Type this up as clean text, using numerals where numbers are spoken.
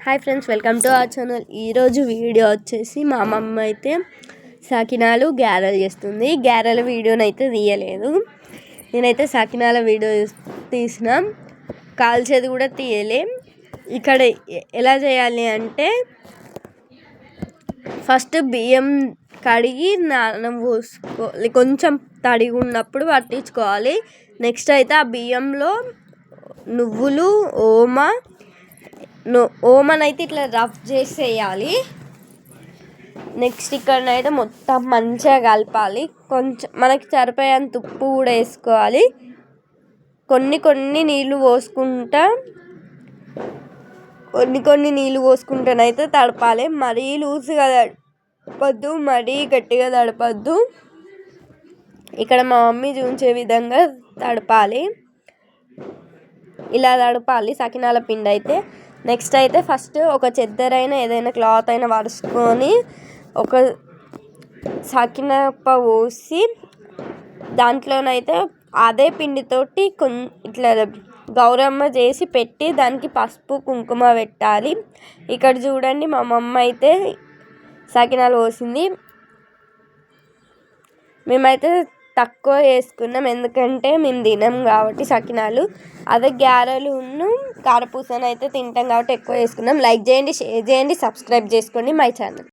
Hi friends, welcome to our channel. ఈరోజు video వచ్చేసి మా అమ్మమ్మ అయితే సకినాలు గ్యారెలు చేస్తుంది. గ్యారెల వీడియోని అయితే తీయలేదు, నేనైతే సకినాల వీడియో తీసిన, కాల్చేది కూడా తీయలే. ఇక్కడ ఎలా చేయాలి అంటే, ఫస్ట్ బియ్యం కడిగి పోసుకోవాలి, కొంచెం తడిగా ఉన్నప్పుడు పట్టించుకోవాలి. నెక్స్ట్ అయితే ఆ బియ్యంలో నువ్వులు, ఓమనైతే ఇట్లా రఫ్ చేసేయాలి. నెక్స్ట్ ఇక్కడనైతే మొత్తం మంచిగా కలపాలి. కొంచెం మనకి సరిపోయేంత ఉప్పు కూడా వేసుకోవాలి. కొన్ని నీళ్ళు పోసుకుంటూనైతే తడపాలి. మరీ లూజ్గా తడపద్దు, మరీ గట్టిగా తడపద్దు. ఇక్కడ మా మమ్మీ చూపించే విధంగా తడపాలి. ఇలా తడపాలి సకినాల పిండి అయితే. నెక్స్ట్ అయితే ఫస్ట్ ఒక చెద్దరైనా ఏదైనా క్లాత్ అయినా పరుచుకొని ఒక సకినప్ప పోసి దాంట్లోనైతే అదే పిండితోటి ఇట్లా గౌరమ్మ చేసి పెట్టి దానికి పసుపు కుంకుమ పెట్టాలి. ఇక్కడ చూడండి, మా మమ్మ అయితే సకినాలు పోసింది. మేమైతే తక్కువ వేసుకున్నాం, ఎందుకంటే మేము తినం కాబట్టి సకినాలు. అదే గ్యారెలు కారపూసను అయితే తింటాం కాబట్టి ఎక్కువ వేసుకున్నాం. లైక్ చేయండి, షేర్ చేయండి, సబ్స్క్రైబ్ చేసుకోండి మై ఛానల్.